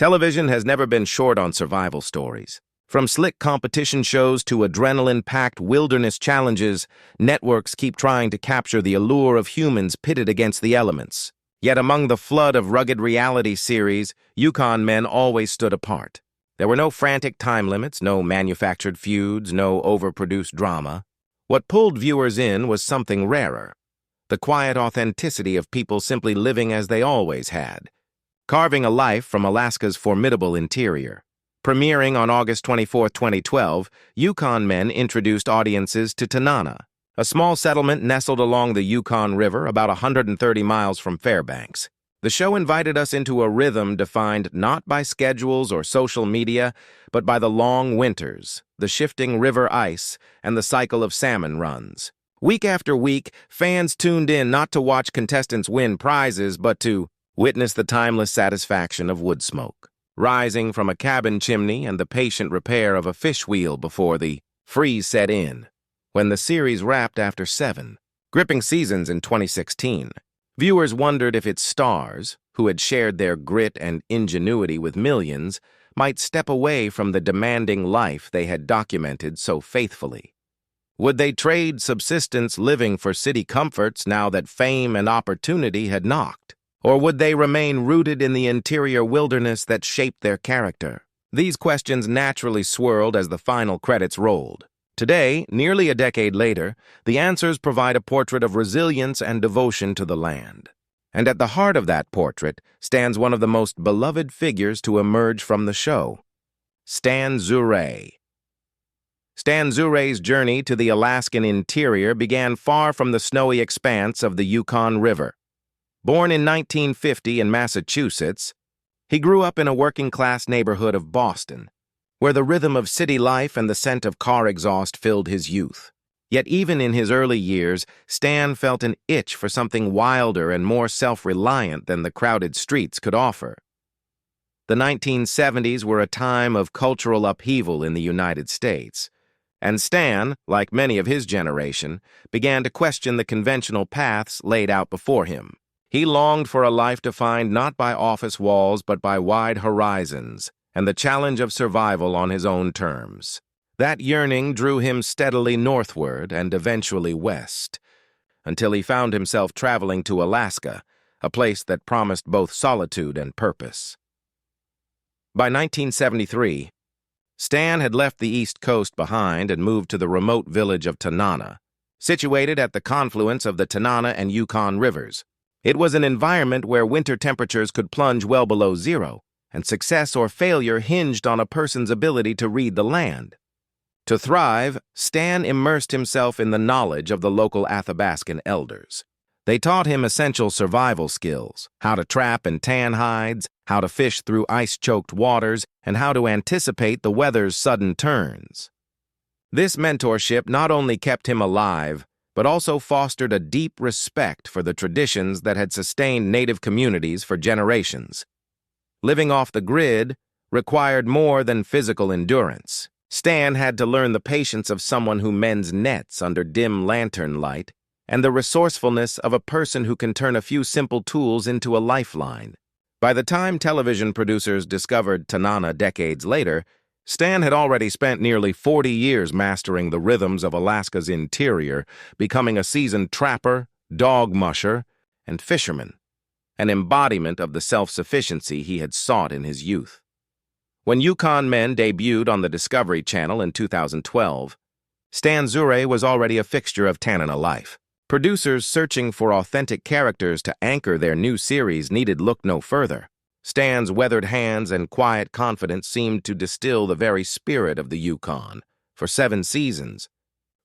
Television has never been short on survival stories. From slick competition shows to adrenaline-packed wilderness challenges, networks keep trying to capture the allure of humans pitted against the elements. Yet among the flood of rugged reality series, Yukon Men always stood apart. There were no frantic time limits, no manufactured feuds, no overproduced drama. What pulled viewers in was something rarer: the quiet authenticity of people simply living as they always had, carving a life from Alaska's formidable interior. Premiering on August 24, 2012, Yukon Men introduced audiences to Tanana, a small settlement nestled along the Yukon River about 130 miles from Fairbanks. The show invited us into a rhythm defined not by schedules or social media, but by the long winters, the shifting river ice, and the cycle of salmon runs. Week after week, fans tuned in not to watch contestants win prizes, but to witness the timeless satisfaction of wood smoke rising from a cabin chimney and the patient repair of a fish wheel before the freeze set in. When the series wrapped after 7 gripping seasons in 2016, viewers wondered if its stars, who had shared their grit and ingenuity with millions, might step away from the demanding life they had documented so faithfully. Would they trade subsistence living for city comforts now that fame and opportunity had knocked? Or would they remain rooted in the interior wilderness that shaped their character? These questions naturally swirled as the final credits rolled. Today, nearly a decade later, the answers provide a portrait of resilience and devotion to the land. And at the heart of that portrait stands one of the most beloved figures to emerge from the show: Stan Zure. Stan Zure's journey to the Alaskan interior began far from the snowy expanse of the Yukon River. Born in 1950 in Massachusetts, he grew up in a working-class neighborhood of Boston, where the rhythm of city life and the scent of car exhaust filled his youth. Yet even in his early years, Stan felt an itch for something wilder and more self-reliant than the crowded streets could offer. The 1970s were a time of cultural upheaval in the United States, and Stan, like many of his generation, began to question the conventional paths laid out before him. He longed for a life defined not by office walls but by wide horizons and the challenge of survival on his own terms. That yearning drew him steadily northward and eventually west, until he found himself traveling to Alaska, a place that promised both solitude and purpose. By 1973, Stan had left the East Coast behind and moved to the remote village of Tanana, situated at the confluence of the Tanana and Yukon rivers. It was an environment where winter temperatures could plunge well below zero, and success or failure hinged on a person's ability to read the land. To thrive, Stan immersed himself in the knowledge of the local Athabascan elders. They taught him essential survival skills: how to trap and tan hides, how to fish through ice-choked waters, and how to anticipate the weather's sudden turns. This mentorship not only kept him alive, but also fostered a deep respect for the traditions that had sustained native communities for generations. Living off the grid required more than physical endurance. Stan had to learn the patience of someone who mends nets under dim lantern light and the resourcefulness of a person who can turn a few simple tools into a lifeline. By the time television producers discovered Tanana decades later, Stan had already spent nearly 40 years mastering the rhythms of Alaska's interior, becoming a seasoned trapper, dog musher, and fisherman, an embodiment of the self-sufficiency he had sought in his youth. When Yukon Men debuted on the Discovery Channel in 2012, Stan Zure was already a fixture of Tanana life. Producers searching for authentic characters to anchor their new series needed look no further. Stan's weathered hands and quiet confidence seemed to distill the very spirit of the Yukon. For 7 seasons,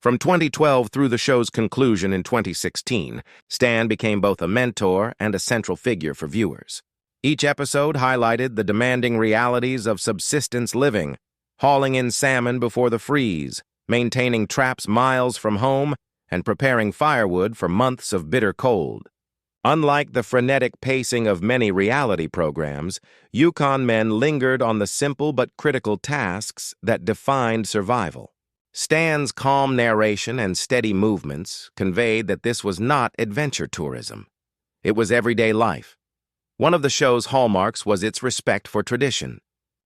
from 2012 through the show's conclusion in 2016, Stan became both a mentor and a central figure for viewers. Each episode highlighted the demanding realities of subsistence living, hauling in salmon before the freeze, maintaining traps miles from home, and preparing firewood for months of bitter cold. Unlike the frenetic pacing of many reality programs, Yukon Men lingered on the simple but critical tasks that defined survival. Stan's calm narration and steady movements conveyed that this was not adventure tourism. It was everyday life, One of the show's hallmarks was its respect for tradition.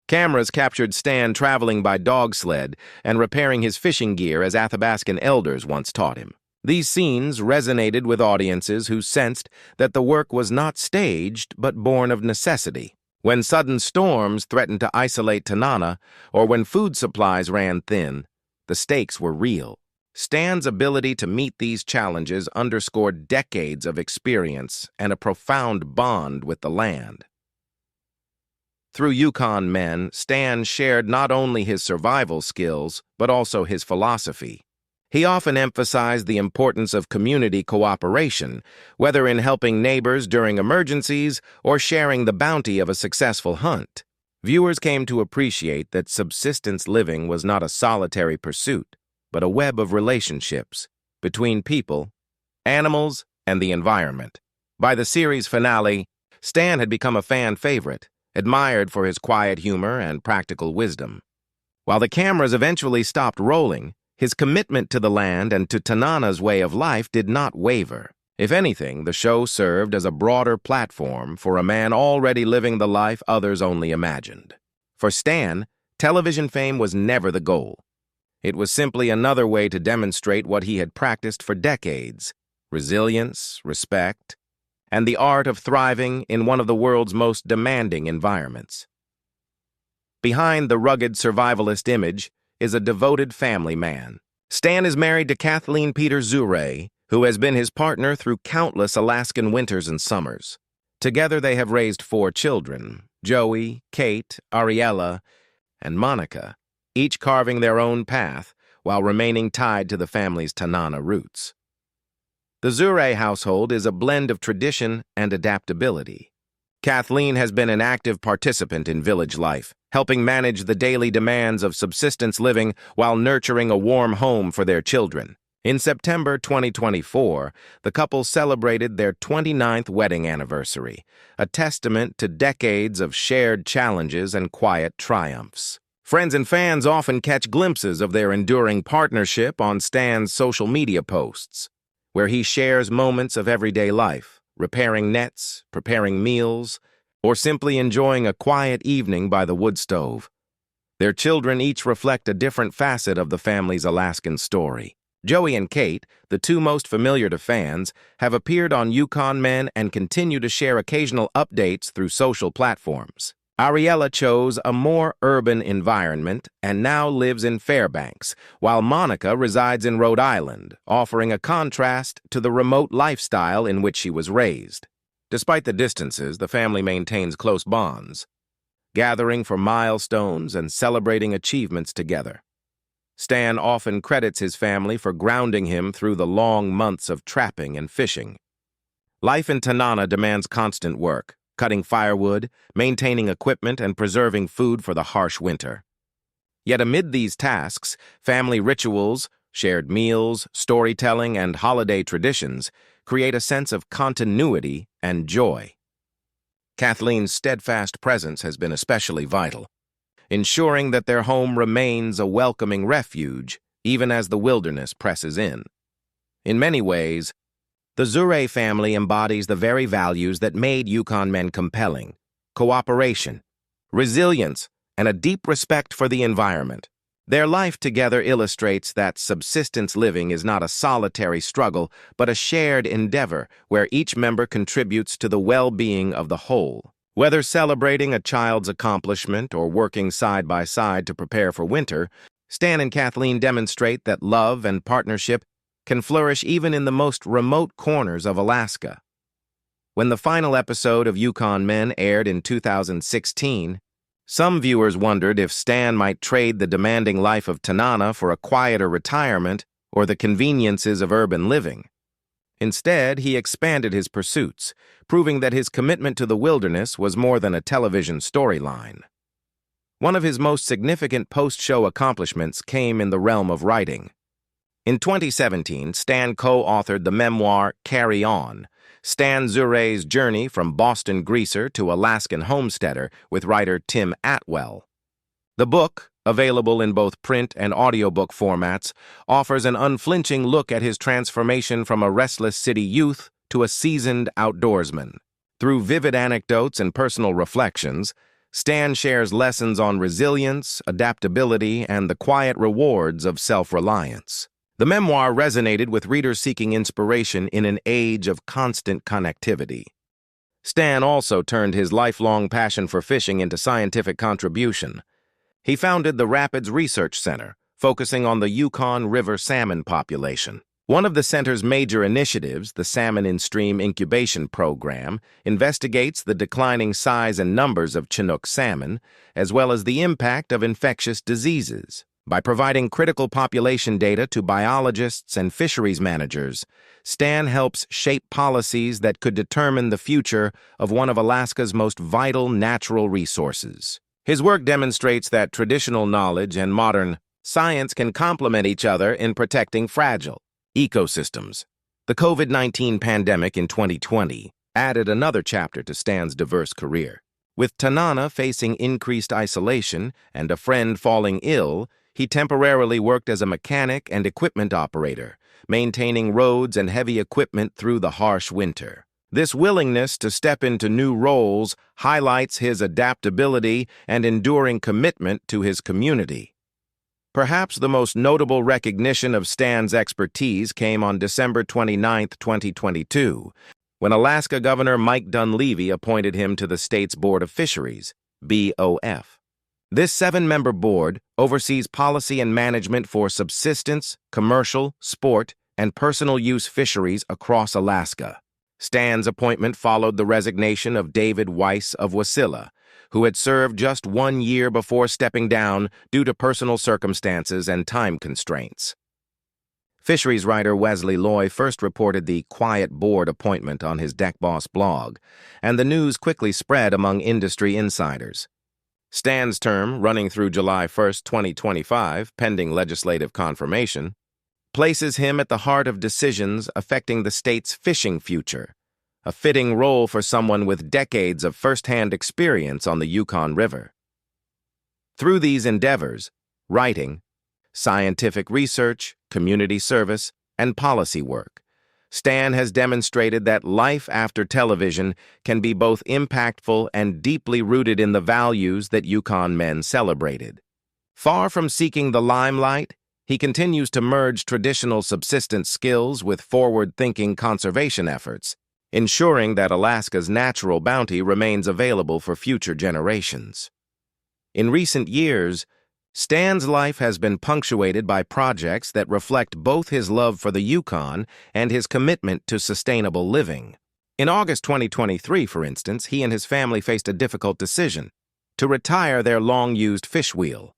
Cameras captured Stan traveling by dog sled and repairing his fishing gear as Athabascan elders once taught him. These scenes resonated with audiences who sensed that the work was not staged but born of necessity. When sudden storms threatened to isolate Tanana, or when food supplies ran thin, the stakes were real. Stan's ability to meet these challenges underscored decades of experience and a profound bond with the land. Through Yukon Men, Stan shared not only his survival skills, but also his philosophy. He often emphasized the importance of community cooperation, whether in helping neighbors during emergencies or sharing the bounty of a successful hunt. Viewers came to appreciate that subsistence living was not a solitary pursuit, but a web of relationships between people, animals, and the environment. By the series finale, Stan had become a fan favorite, admired for his quiet humor and practical wisdom. While the cameras eventually stopped rolling, his commitment to the land and to Tanana's way of life did not waver. If anything, the show served as a broader platform for a man already living the life others only imagined. For Stan, television fame was never the goal. It was simply another way to demonstrate what he had practiced for decades: resilience, respect, and the art of thriving in one of the world's most demanding environments. Behind the rugged survivalist image is a devoted family man. Stan is married to Kathleen Peter Zure, who has been his partner through countless Alaskan winters and summers. Together they have raised 4 children: Joey, Kate, Ariella, and Monica, each carving their own path while remaining tied to the family's Tanana roots. The Zure household is a blend of tradition and adaptability. Kathleen has been an active participant in village life, helping manage the daily demands of subsistence living while nurturing a warm home for their children. In September 2024, the couple celebrated their 29th wedding anniversary, a testament to decades of shared challenges and quiet triumphs. Friends and fans often catch glimpses of their enduring partnership on Stan's social media posts, where he shares moments of everyday life, repairing nets, preparing meals, or simply enjoying a quiet evening by the wood stove. Their children each reflect a different facet of the family's Alaskan story. Joey and Kate, the 2 most familiar to fans, have appeared on Yukon Men and continue to share occasional updates through social platforms. Ariella chose a more urban environment and now lives in Fairbanks, while Monica resides in Rhode Island, offering a contrast to the remote lifestyle in which she was raised. Despite the distances, the family maintains close bonds, gathering for milestones and celebrating achievements together. Stan often credits his family for grounding him through the long months of trapping and fishing. Life in Tanana demands constant work, cutting firewood, maintaining equipment, and preserving food for the harsh winter. Yet amid these tasks, family rituals, shared meals, storytelling, and holiday traditions create a sense of continuity and joy. Kathleen's steadfast presence has been especially vital, ensuring that their home remains a welcoming refuge even as the wilderness presses in. In many ways, the Zure family embodies the very values that made Yukon Men compelling: cooperation, resilience, and a deep respect for the environment. Their life together illustrates that subsistence living is not a solitary struggle, but a shared endeavor where each member contributes to the well-being of the whole. Whether celebrating a child's accomplishment or working side by side to prepare for winter, Stan and Kathleen demonstrate that love and partnership can flourish even in the most remote corners of Alaska. When the final episode of Yukon Men aired in 2016, some viewers wondered if Stan might trade the demanding life of Tanana for a quieter retirement or the conveniences of urban living. Instead, he expanded his pursuits, proving that his commitment to the wilderness was more than a television storyline. One of his most significant post-show accomplishments came in the realm of writing. In 2017, Stan co-authored the memoir Carry On, Stan Zure's journey from Boston greaser to Alaskan homesteader with writer Tim Atwell. The book, available in both print and audiobook formats, offers an unflinching look at his transformation from a restless city youth to a seasoned outdoorsman. Through vivid anecdotes and personal reflections, Stan shares lessons on resilience, adaptability, and the quiet rewards of self-reliance. The memoir resonated with readers seeking inspiration in an age of constant connectivity. Stan also turned his lifelong passion for fishing into scientific contribution. He founded the Rapids Research Center, focusing on the Yukon River salmon population. One of the center's major initiatives, the Salmon in Stream Incubation Program, investigates the declining size and numbers of Chinook salmon, as well as the impact of infectious diseases. By providing critical population data to biologists and fisheries managers, Stan helps shape policies that could determine the future of one of Alaska's most vital natural resources. His work demonstrates that traditional knowledge and modern science can complement each other in protecting fragile ecosystems. The COVID-19 pandemic in 2020 added another chapter to Stan's diverse career. With Tanana facing increased isolation and a friend falling ill, he temporarily worked as a mechanic and equipment operator, maintaining roads and heavy equipment through the harsh winter. This willingness to step into new roles highlights his adaptability and enduring commitment to his community. Perhaps the most notable recognition of Stan's expertise came on December 29, 2022, when Alaska Governor Mike Dunleavy appointed him to the state's Board of Fisheries, BOF. This 7-member board oversees policy and management for subsistence, commercial, sport, and personal use fisheries across Alaska. Stan's appointment followed the resignation of David Weiss of Wasilla, who had served just 1 year before stepping down due to personal circumstances and time constraints. Fisheries writer Wesley Loy first reported the quiet board appointment on his Deck Boss blog, and the news quickly spread among industry insiders. Stan's term, running through July 1, 2025, pending legislative confirmation, places him at the heart of decisions affecting the state's fishing future, a fitting role for someone with decades of first-hand experience on the Yukon River. Through these endeavors, writing, scientific research, community service, and policy work, Stan has demonstrated that life after television can be both impactful and deeply rooted in the values that Yukon Men celebrated. Far from seeking the limelight, he continues to merge traditional subsistence skills with forward-thinking conservation efforts, ensuring that Alaska's natural bounty remains available for future generations. In recent years, Stan's life has been punctuated by projects that reflect both his love for the Yukon and his commitment to sustainable living. In August 2023, for instance, he and his family faced a difficult decision: to retire their long-used fish wheel.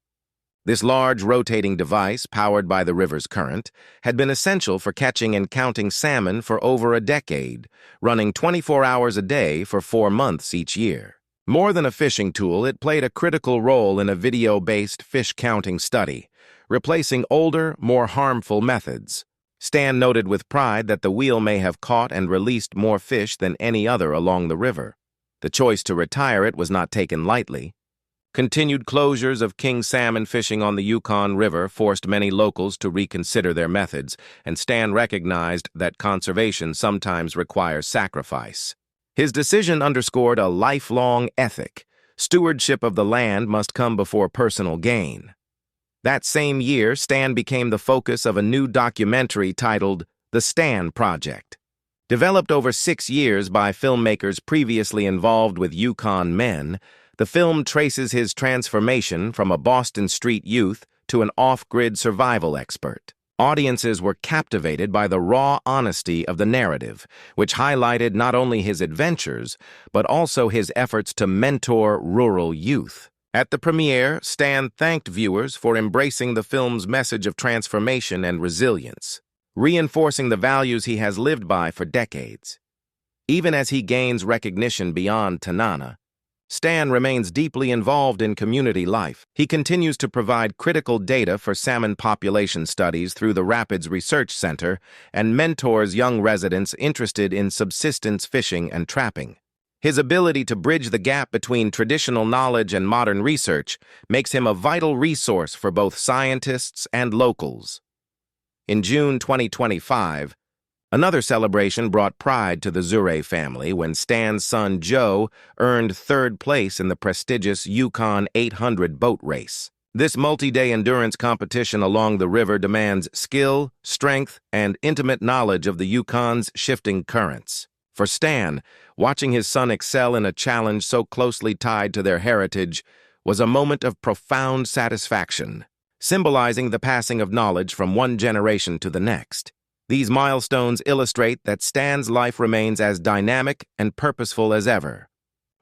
This large rotating device, powered by the river's current, had been essential for catching and counting salmon for over a decade, running 24 hours a day for 4 months each year. More than a fishing tool, it played a critical role in a video-based fish counting study, replacing older, more harmful methods. Stan noted with pride that the wheel may have caught and released more fish than any other along the river. The choice to retire it was not taken lightly. Continued closures of king salmon fishing on the Yukon River forced many locals to reconsider their methods, and Stan recognized that conservation sometimes requires sacrifice. His decision underscored a lifelong ethic: stewardship of the land must come before personal gain. That same year, Stan became the focus of a new documentary titled The Stan Project. Developed over 6 years by filmmakers previously involved with Yukon Men, the film traces his transformation from a Boston street youth to an off-grid survival expert. Audiences were captivated by the raw honesty of the narrative, which highlighted not only his adventures, but also his efforts to mentor rural youth. At the premiere, Stan thanked viewers for embracing the film's message of transformation and resilience, reinforcing the values he has lived by for decades. Even as he gains recognition beyond Tanana, Stan remains deeply involved in community life. He continues to provide critical data for salmon population studies through the Rapids Research Center and mentors young residents interested in subsistence fishing and trapping. His ability to bridge the gap between traditional knowledge and modern research makes him a vital resource for both scientists and locals. In June 2025, Another celebration brought pride to the Zure family when Stan's son Joe earned third place in the prestigious Yukon 800 boat race. This multi-day endurance competition along the river demands skill, strength, and intimate knowledge of the Yukon's shifting currents. For Stan, watching his son excel in a challenge so closely tied to their heritage was a moment of profound satisfaction, symbolizing the passing of knowledge from one generation to the next. These milestones illustrate that Stan's life remains as dynamic and purposeful as ever.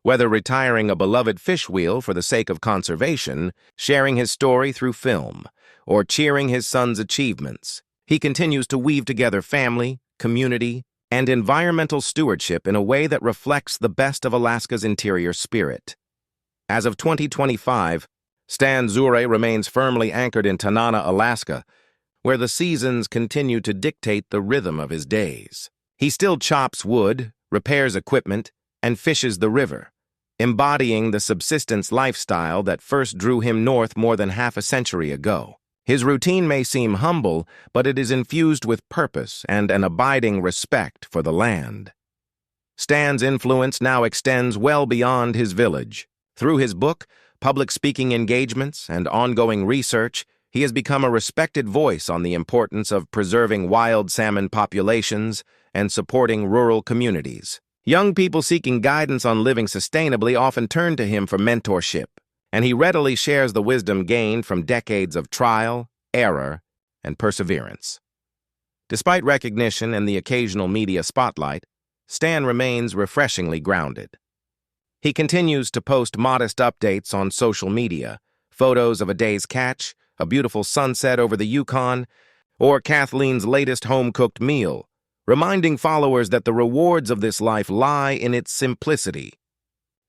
Whether retiring a beloved fish wheel for the sake of conservation, sharing his story through film, or cheering his son's achievements, he continues to weave together family, community, and environmental stewardship in a way that reflects the best of Alaska's interior spirit. As of 2025, Stan Zure remains firmly anchored in Tanana, Alaska, where the seasons continue to dictate the rhythm of his days. He still chops wood, repairs equipment, and fishes the river, embodying the subsistence lifestyle that first drew him north more than half a century ago. His routine may seem humble, but it is infused with purpose and an abiding respect for the land. Stan's influence now extends well beyond his village. Through his book, public speaking engagements, and ongoing research, he has become a respected voice on the importance of preserving wild salmon populations and supporting rural communities. Young people seeking guidance on living sustainably often turn to him for mentorship, and he readily shares the wisdom gained from decades of trial, error, and perseverance. Despite recognition and the occasional media spotlight, Stan remains refreshingly grounded. He continues to post modest updates on social media, photos of a day's catch, a beautiful sunset over the Yukon, or Kathleen's latest home-cooked meal, reminding followers that the rewards of this life lie in its simplicity.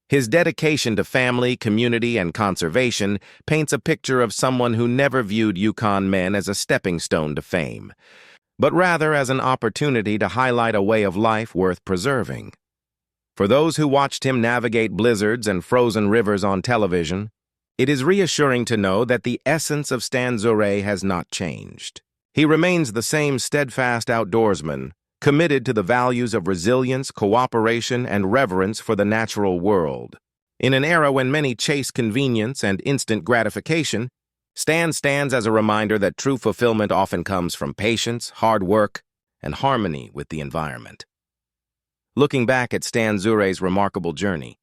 His dedication to family, community, and conservation paints a picture of someone who never viewed Yukon Men as a stepping stone to fame, but rather as an opportunity to highlight a way of life worth preserving. For those who watched him navigate blizzards and frozen rivers on television, it is reassuring to know that the essence of Stan Zure has not changed. He remains the same steadfast outdoorsman, committed to the values of resilience, cooperation, and reverence for the natural world. In an era when many chase convenience and instant gratification, Stan stands as a reminder that true fulfillment often comes from patience, hard work, and harmony with the environment. Looking back at Stan Zure's remarkable journey,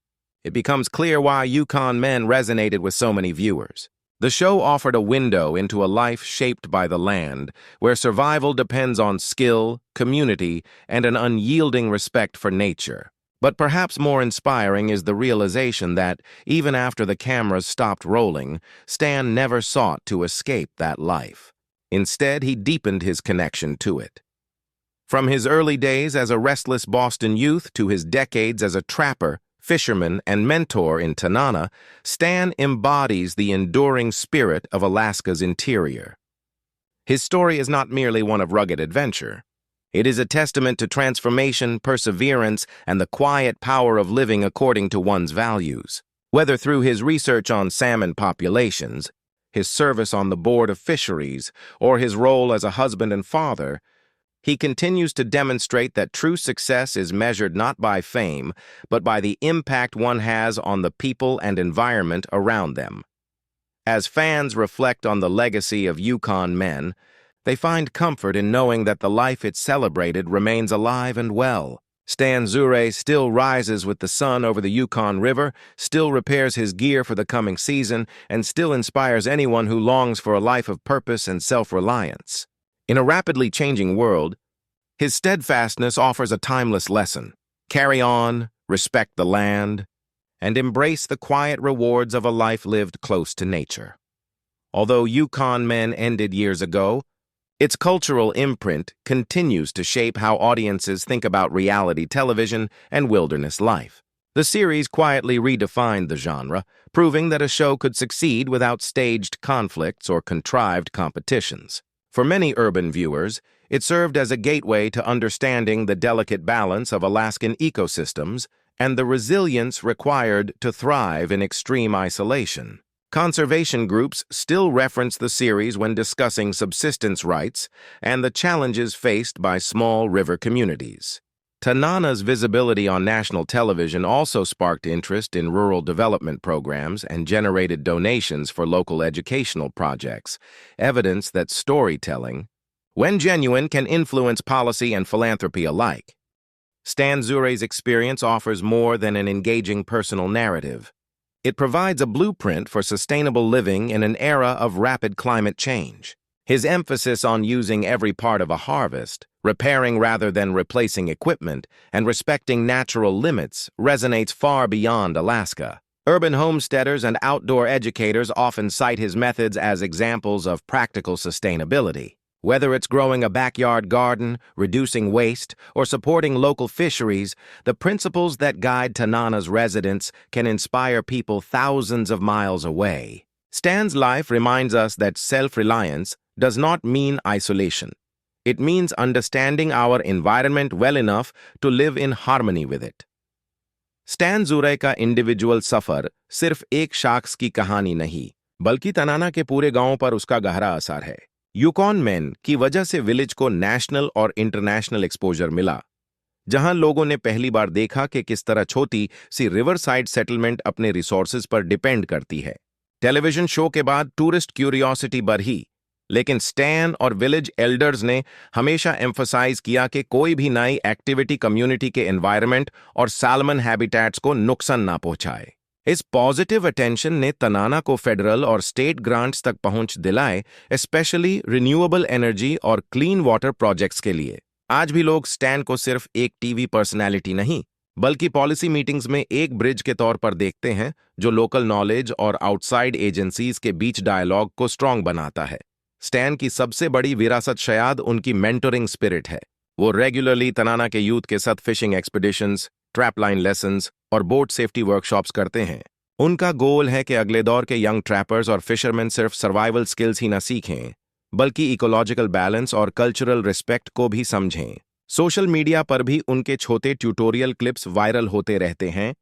it becomes clear why Yukon Men resonated with so many viewers. The show offered a window into a life shaped by the land, where survival depends on skill, community, and an unyielding respect for nature. But perhaps more inspiring is the realization that, even after the cameras stopped rolling, Stan never sought to escape that life. Instead, he deepened his connection to it. From his early days as a restless Boston youth to his decades as a trapper, fisherman, and mentor in Tanana, Stan embodies the enduring spirit of Alaska's interior. His story is not merely one of rugged adventure. It is a testament to transformation, perseverance, and the quiet power of living according to one's values. Whether through his research on salmon populations, his service on the board of fisheries, or his role as a husband and father, he continues to demonstrate that true success is measured not by fame, but by the impact one has on the people and environment around them. As fans reflect on the legacy of Yukon Men, they find comfort in knowing that the life it celebrated remains alive and well. Stan Zure still rises with the sun over the Yukon River, still repairs his gear for the coming season, and still inspires anyone who longs for a life of purpose and self-reliance. In a rapidly changing world, his steadfastness offers a timeless lesson. Carry on, respect the land, and embrace the quiet rewards of a life lived close to nature. Although Yukon Men ended years ago, its cultural imprint continues to shape how audiences think about reality television and wilderness life. The series quietly redefined the genre, proving that a show could succeed without staged conflicts or contrived competitions. For many urban viewers, it served as a gateway to understanding the delicate balance of Alaskan ecosystems and the resilience required to thrive in extreme isolation. Conservation groups still reference the series when discussing subsistence rights and the challenges faced by small river communities. Tanana's visibility on national television also sparked interest in rural development programs and generated donations for local educational projects, evidence that storytelling, when genuine, can influence policy and philanthropy alike. Stan Zure's experience offers more than an engaging personal narrative. It provides a blueprint for sustainable living in an era of rapid climate change. His emphasis on using every part of a harvest, repairing rather than replacing equipment, and respecting natural limits resonates far beyond Alaska. Urban homesteaders and outdoor educators often cite his methods as examples of practical sustainability. Whether it's growing a backyard garden, reducing waste, or supporting local fisheries, the principles that guide Tanana's residents can inspire people thousands of miles away. Stan's life reminds us that self-reliance does not mean isolation. It means understanding our environment well enough to live in harmony with it. स्टैन ज़ुरे का individual सफर सिर्फ एक शख्स की कहानी नहीं, बल्कि तनाना के पूरे गांव पर उसका गहरा असर है। यूकॉन मैन की वजह से विलेज को नेशनल और इंटरनेशनल एक्सपोजर मिला, जहां लोगों ने पहली बार देखा कि किस तरह छोटी सी रिवर साइड सेटलमेंट अपने रिसोर्सेज पर डिपेंड करती है। टेलीविजन शो के बाद टूरिस्ट क्यूरियोसिटी बढ़ी, लेकिन स्टैन और विलेज एल्डर्स ने हमेशा एम्फसाइज किया कि कोई भी नई एक्टिविटी कम्युनिटी के एनवायरनमेंट और सैल्मन हैबिटेट्स को नुकसान ना पहुंचाए। इस पॉजिटिव अटेंशन ने तनाना को फेडरल और स्टेट ग्रांट्स तक पहुंच दिलाए, स्पेशली रिन्यूएबल एनर्जी और क्लीन वाटर प्रोजेक्ट्स के लिए। आज भी लोग स्टैन को सिर्फ एक टीवी पर्सनैलिटी नहीं, बल्कि पॉलिसी मीटिंग्स में एक ब्रिज के तौर पर देखते हैं, जो लोकल नॉलेज और आउटसाइड एजेंसीज के बीच डायलॉग को स्ट्रांग बनाता है। स्टैन की सबसे बड़ी विरासत शायद उनकी मेंटरिंग स्पिरिट है। वो रेगुलरली तनाना के यूथ के साथ fishing expeditions, trap line lessons और बोट सेफ्टी वर्कशॉप्स करते हैं। उनका गोल है कि अगले दौर के यंग ट्रैपर्स और फिशरमैन सिर्फ सर्वाइवल स्किल्स ही न सीखें, बल्कि इकोलॉजिकल बैलेंस और कल्चरल रिस्पेक्ट को भी समझें। सोशल मीडिया पर भी उनके छोटे ट्यूटोरियल क्लिप्स वायरल होते रहते हैं,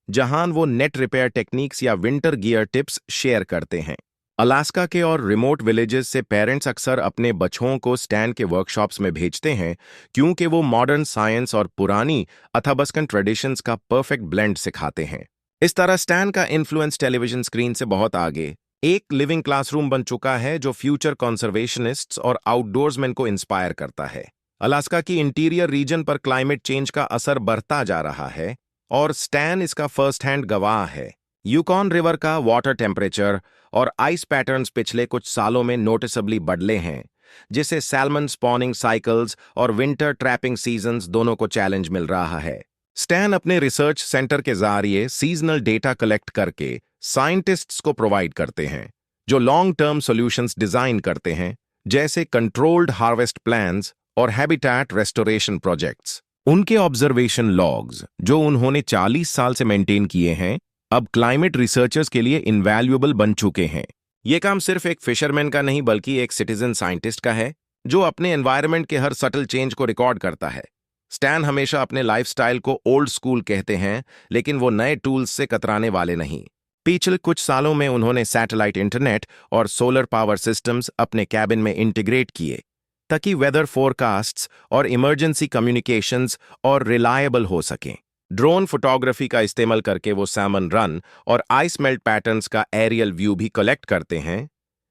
जहां वो नेट रिपेयर टेक्निक्स या विंटर गियर टिप्स शेयर करते हैं। अलास्का के और रिमोट विलेजेस से पेरेंट्स अक्सर अपने बच्चों को स्टैन के वर्कशॉप्स में भेजते हैं, क्योंकि वो मॉडर्न साइंस और पुरानी अथाबस्कन ट्रेडिशंस का परफेक्ट ब्लेंड सिखाते हैं। इस तरह स्टैन का इन्फ्लुएंस टेलीविजन स्क्रीन से बहुत आगे एक लिविंग क्लासरूम बन चुका है, जो फ्यूचर कंजर्वेशनिस्ट्स और आउटडोर्समैन को इंस्पायर करता है। अलास्का की इंटीरियर रीजन पर क्लाइमेट चेंज का असर बढ़ता जा रहा है, और स्टैन इसका फर्स्ट हैंड गवाह है। यूकॉन रिवर का वाटर टेम्परेचर और आइस पैटर्न्स पिछले कुछ सालों में नोटिसेबली बदले हैं, जिससे सैल्मन स्पॉनिंग साइकिल्स और विंटर ट्रैपिंग सीजन्स दोनों को चैलेंज मिल रहा है। स्टैन अपने रिसर्च सेंटर के जरिए सीजनल डेटा कलेक्ट करके साइंटिस्ट्स को प्रोवाइड करते हैं, जो लॉन्ग टर्म सॉल्यूशंस डिजाइन करते हैं, जैसे कंट्रोल्ड हार्वेस्ट प्लान्स और हैबिटेट रेस्टोरेशन प्रोजेक्ट्स। उनके ऑब्जर्वेशन लॉग्स, जो उन्होंने 40 साल से मेंटेन किए हैं, अब क्लाइमेट रिसर्चर्स के लिए इनवैल्यूएबल बन चुके हैं। यह काम सिर्फ एक फिशरमैन का नहीं, बल्कि एक सिटीजन साइंटिस्ट का है, जो अपने एनवायरनमेंट के हर सटल चेंज को रिकॉर्ड करता है। स्टैन हमेशा अपने लाइफस्टाइल को ओल्ड स्कूल कहते हैं, लेकिन वो नए टूल्स से कतराने वाले नहीं। पिछले कुछ सालों में उन्होंने सैटेलाइट इंटरनेट और सोलर पावर सिस्टम्स अपने कैबिन में इंटीग्रेट किए, ताकि वेदर फोरकास्ट्स और इमरजेंसी कम्युनिकेशंस और रिलायबल हो सकें। ड्रोन फोटोग्राफी का इस्तेमाल करके वो सैमन रन और आइस मेल्ट पैटर्न्स का एरियल व्यू भी कलेक्ट करते हैं,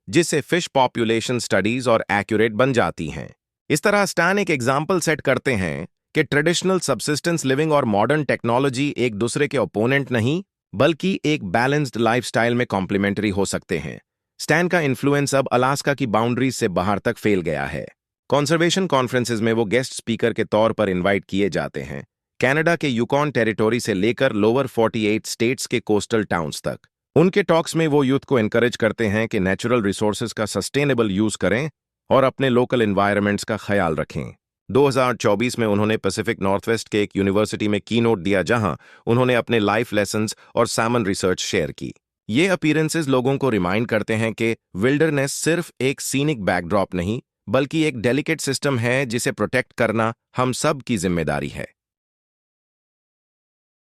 जिससे फिश पॉपुलेशन स्टडीज और एक्यूरेट बन जाती हैं। इस तरह स्टैन एक एग्जाम्पल सेट करते हैं कि ट्रेडिशनल सबसिस्टेंस लिविंग और मॉडर्न टेक्नोलॉजी एक दूसरे के ओपोनेंट नहीं, बल्कि एक बैलेंस्ड लाइफस्टाइल में कॉम्प्लीमेंट्री हो सकते हैं। स्टैन का इन्फ्लुएंस अब अलास्का की बाउंड्रीज से बाहर तक फैल गया है। कंजर्वेशन कॉन्फ्रेंसेज में वो गेस्ट स्पीकर के तौर पर इनवाइट किए जाते हैं, कनाडा के यूकॉन टेरिटोरी से लेकर लोअर 48 स्टेट्स के कोस्टल टाउन्स तक। उनके टॉक्स में वो यूथ को एनकरेज करते हैं कि नेचुरल रिसोर्सेज का सस्टेनेबल यूज करें और अपने लोकल एनवायरनमेंट्स का ख्याल रखें। 2024 में उन्होंने पैसिफिक नॉर्थवेस्ट के एक यूनिवर्सिटी में कीनोट दिया, जहां उन्होंने अपने लाइफ लेसन्स और सैमन रिसर्च शेयर की। ये अपीयरेंसेस लोगों को रिमाइंड करते हैं कि विल्डरनेस सिर्फ एक सीनिक बैकड्रॉप नहीं, बल्कि एक डेलिकेट सिस्टम है, जिसे प्रोटेक्ट करना हम सब की जिम्मेदारी है।